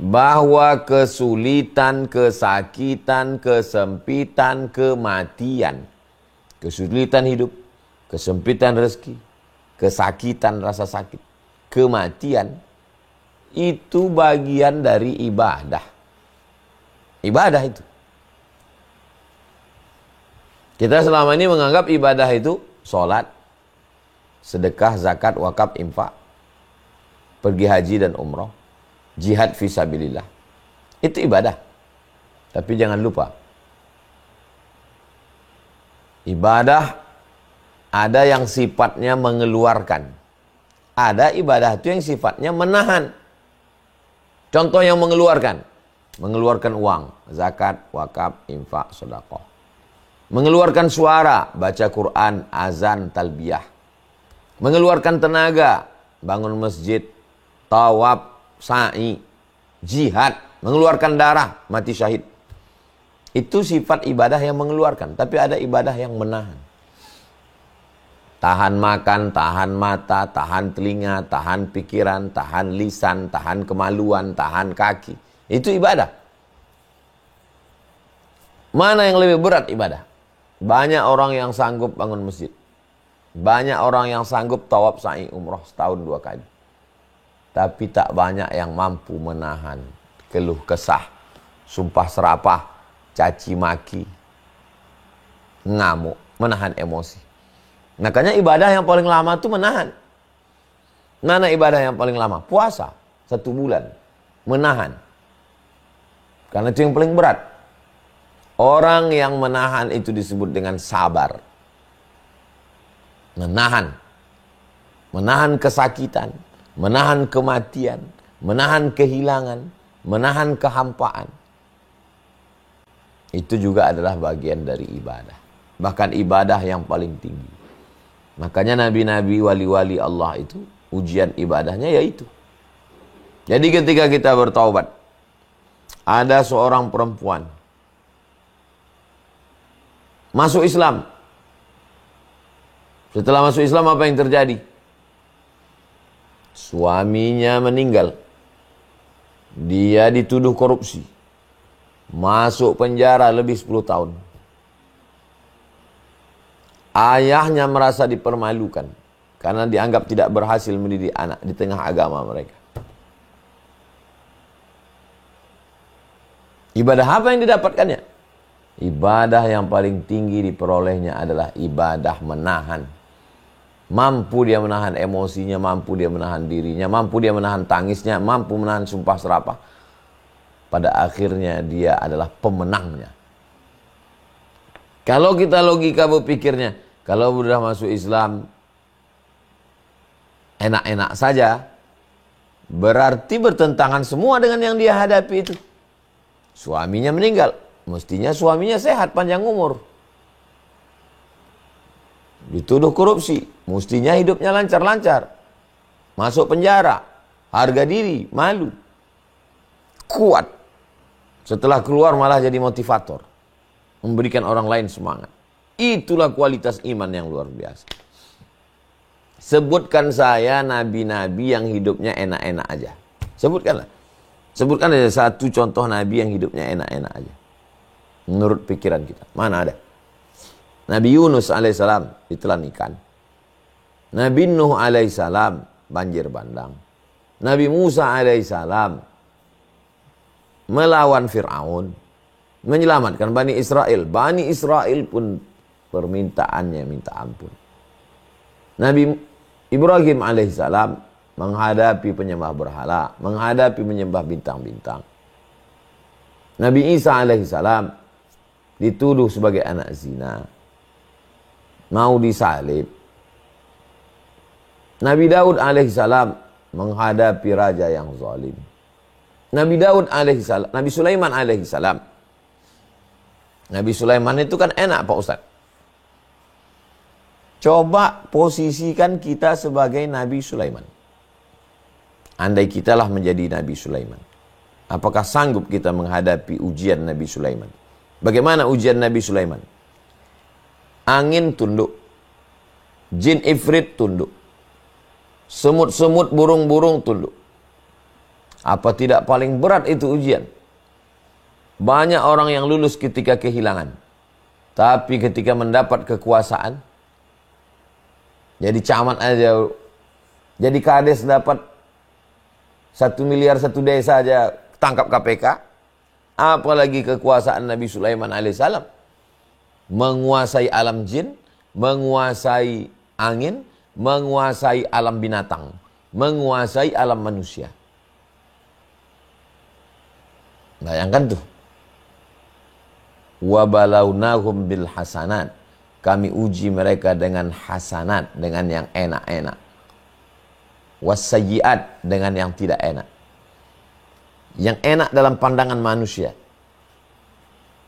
bahwa kesulitan, kesakitan, kesempitan, kematian, kesulitan hidup, kesempitan rezeki, kesakitan rasa sakit, kematian, itu bagian dari ibadah. Ibadah itu. Kita selama ini menganggap ibadah itu sholat, sedekah, zakat, wakaf, infak, pergi haji dan umroh, jihad fisabilillah. Itu ibadah. Tapi jangan lupa, ibadah ada yang sifatnya mengeluarkan. Ada ibadah itu yang sifatnya menahan. Contoh yang mengeluarkan. Mengeluarkan uang, zakat, wakaf, infak, sedekah. Mengeluarkan suara, baca Quran, azan, talbiyah. Mengeluarkan tenaga, bangun masjid, tawaf, sa'i, jihad, mengeluarkan darah, mati syahid. Itu sifat ibadah yang mengeluarkan. Tapi ada ibadah yang menahan. Tahan makan, tahan mata, tahan telinga, tahan pikiran, tahan lisan, tahan kemaluan, tahan kaki. Itu ibadah. Mana yang lebih berat ibadah? Banyak orang yang sanggup bangun masjid. Banyak orang yang sanggup tawaf sa'i umroh setahun 2 kali. Tapi tak banyak yang mampu menahan keluh kesah, sumpah serapah, caci maki, ngamuk, menahan emosi. Makanya ibadah yang paling lama itu menahan. Mana ibadah yang paling lama? Puasa 1 bulan. Menahan. Karena itu yang paling berat. Orang yang menahan itu disebut dengan sabar. Menahan. Menahan kesakitan. Menahan kematian. Menahan kehilangan. Menahan kehampaan. Itu juga adalah bagian dari ibadah. Bahkan ibadah yang paling tinggi. Makanya nabi-nabi, wali-wali Allah itu ujian ibadahnya yaitu. Jadi ketika kita bertaubat, ada seorang perempuan masuk Islam. Setelah masuk Islam apa yang terjadi? Suaminya meninggal. Dia dituduh korupsi. Masuk penjara lebih 10 tahun. Ayahnya merasa dipermalukan karena dianggap tidak berhasil mendidik anak di tengah agama mereka. Ibadah apa yang didapatkannya? Ibadah yang paling tinggi diperolehnya adalah ibadah menahan. Mampu dia menahan emosinya, mampu dia menahan dirinya, mampu dia menahan tangisnya, mampu menahan sumpah serapah. Pada akhirnya dia adalah pemenangnya. Kalau kita logika berpikirnya, kalau sudah masuk Islam enak-enak saja, berarti bertentangan semua dengan yang dia hadapi itu. Suaminya meninggal, mestinya suaminya sehat panjang umur. Dituduh korupsi, mestinya hidupnya lancar-lancar. Masuk penjara, harga diri, malu. Kuat. Setelah keluar malah jadi motivator. Memberikan orang lain semangat. Itulah kualitas iman yang luar biasa. Sebutkan saya nabi-nabi yang hidupnya enak-enak aja. Sebutkanlah. Sebutkan aja satu contoh nabi yang hidupnya enak-enak aja. Menurut pikiran kita. Mana ada? Nabi Yunus alaihissalam ditelan ikan. Nabi Nuh alaihissalam banjir bandang. Nabi Musa alaihissalam melawan Fir'aun. Menyelamatkan Bani Israel. Bani Israel pun permintaannya minta ampun. Nabi Ibrahim alaihissalam menghadapi penyembah berhala. Menghadapi menyembah bintang-bintang. Nabi Isa alaihissalam dituduh sebagai anak zina. Mau disalib. Nabi Daud alaihissalam menghadapi raja yang zalim. Nabi Daud alaihissalam, Nabi Sulaiman alaihissalam. Nabi Sulaiman itu kan enak Pak Ustaz. Coba posisikan kita sebagai Nabi Sulaiman. Andai kitalah menjadi Nabi Sulaiman. Apakah sanggup kita menghadapi ujian Nabi Sulaiman? Bagaimana ujian Nabi Sulaiman? Angin tunduk. Jin ifrit tunduk. Semut-semut, burung-burung tunduk. Apa tidak paling berat itu ujian? Banyak orang yang lulus ketika kehilangan. Tapi ketika mendapat kekuasaan, jadi camat aja, jadi kades dapat 1 miliar satu desa aja tangkap KPK. Apalagi kekuasaan Nabi Sulaiman alaihissalam. Menguasai alam jin, menguasai angin, menguasai alam binatang, menguasai alam manusia. Bayangkan tuh. Wabalawnahum bil hasanat. Kami uji mereka dengan hasanat, dengan yang enak-enak. Wasayyiat, dengan yang tidak enak. Yang enak dalam pandangan manusia.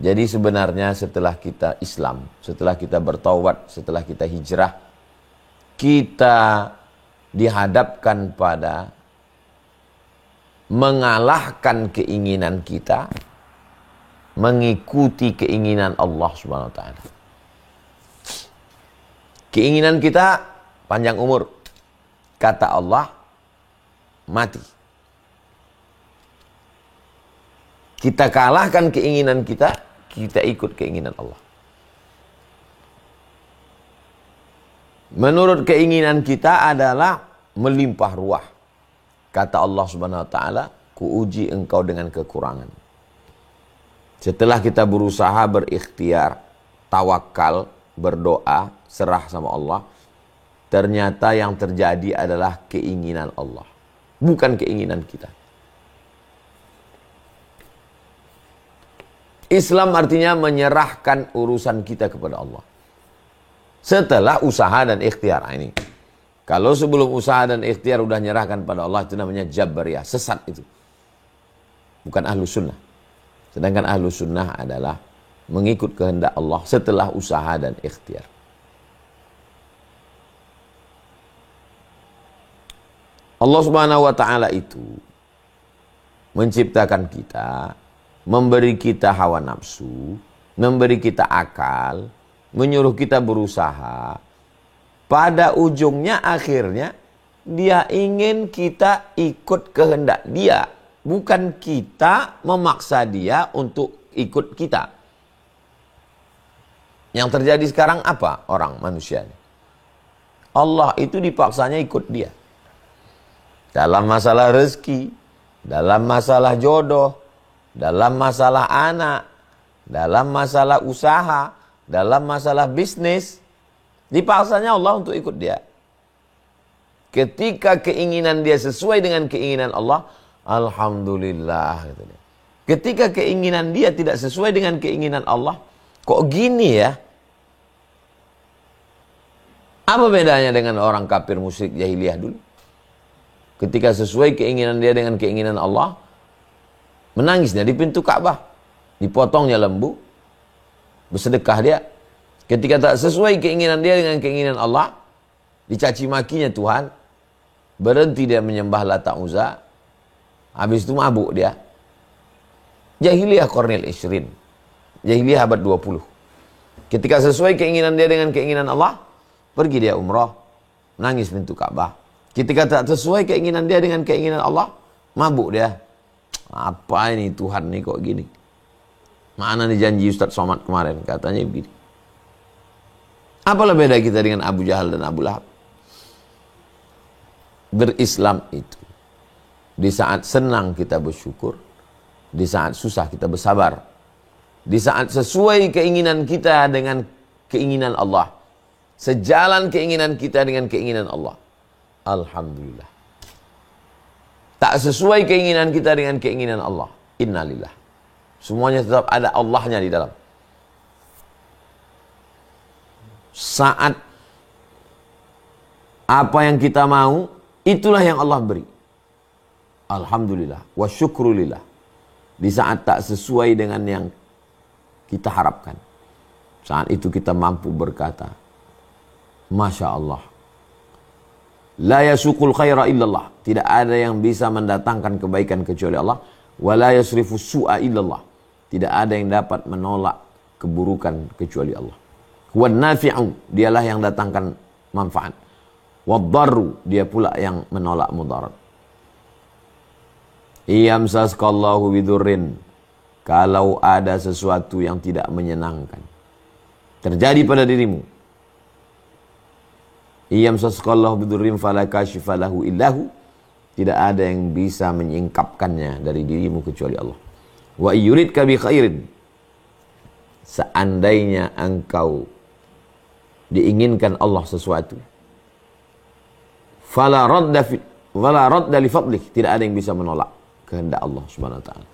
Jadi sebenarnya setelah kita Islam, setelah kita bertaubat, setelah kita hijrah, kita dihadapkan pada mengalahkan keinginan kita, mengikuti keinginan Allah Subhanahu wa taala. Keinginan kita panjang umur. Kata Allah, mati. Kita kalahkan keinginan kita, kita ikut keinginan Allah. Menurut keinginan kita adalah melimpah ruah. Kata Allah Subhanahu wa taala, kuuji engkau dengan kekurangan. Setelah kita berusaha, berikhtiar, tawakal, berdoa, serah sama Allah, ternyata yang terjadi adalah keinginan Allah, bukan keinginan kita. Islam artinya menyerahkan urusan kita kepada Allah. Setelah usaha dan ikhtiar. Ini. Kalau sebelum usaha dan ikhtiar udah nyerahkan pada Allah, itu namanya Jabariyah, sesat itu. Bukan ahlu sunnah. Sedangkan ahlu sunnah adalah mengikut kehendak Allah setelah usaha dan ikhtiar. Allah Subhanahu wa taala itu menciptakan kita, memberi kita hawa nafsu, memberi kita akal, menyuruh kita berusaha. Pada ujungnya akhirnya dia ingin kita ikut kehendak dia, bukan kita memaksa dia untuk ikut kita. Yang terjadi sekarang apa orang manusia? Allah itu dipaksanya ikut dia. Dalam masalah rezeki, dalam masalah jodoh, dalam masalah anak, dalam masalah usaha, dalam masalah bisnis, dipaksanya Allah untuk ikut dia. Ketika keinginan dia sesuai dengan keinginan Allah, alhamdulillah. Ketika keinginan dia tidak sesuai dengan keinginan Allah, kok gini ya? Apa bedanya dengan orang kafir musyrik jahiliyah dulu? Ketika sesuai keinginan dia dengan keinginan Allah, menangisnya di pintu Ka'bah, dipotongnya lembu, bersedekah dia. Ketika tak sesuai keinginan dia dengan keinginan Allah, dicaci makinya Tuhan, berhenti dia menyembah Lata Uzza, habis itu mabuk dia. Jahiliyah Qarnil Ishrin, jahiliyah abad 20. Ketika sesuai keinginan dia dengan keinginan Allah, pergi dia umrah, nangis pintu Ka'bah. Ketika tak sesuai keinginan dia dengan keinginan Allah, mabuk dia. Apa ini Tuhan nih kok gini? Mana nih janji Ustaz Somad kemarin? Katanya begini. Apalah beda kita dengan Abu Jahal dan Abu Lahab? Berislam itu, di saat senang kita bersyukur, di saat susah kita bersabar, di saat sesuai keinginan kita dengan keinginan Allah, sejalan keinginan kita dengan keinginan Allah, alhamdulillah. Tak sesuai keinginan kita dengan keinginan Allah, innalillah. Semuanya tetap ada Allahnya di dalam. Saat apa yang kita mau, itulah yang Allah beri. Alhamdulillah wa syukrulillah. Di saat tak sesuai dengan yang kita harapkan, saat itu kita mampu berkata, Masya Allah, la yasukul khaira illallah. Tidak ada yang bisa mendatangkan kebaikan kecuali Allah. Wa la yasrifu su'a illallah. Tidak ada yang dapat menolak keburukan kecuali Allah. Wan nafi'u, dialah yang datangkan manfaat. Wad darru, dia pula yang menolak mudarat. Iyamsaskallahu bidurrin, kalau ada sesuatu yang tidak menyenangkan terjadi pada dirimu, iyamsaskallahu bidurrin fala kashifa lahu illahu, tidak ada yang bisa menyingkapkannya dari dirimu kecuali Allah. Wa yuridka bi khairin, seandainya engkau diinginkan Allah sesuatu, fala radda li fadlih, tidak ada yang bisa menolak kehendak Allah Subhanahu wa taala.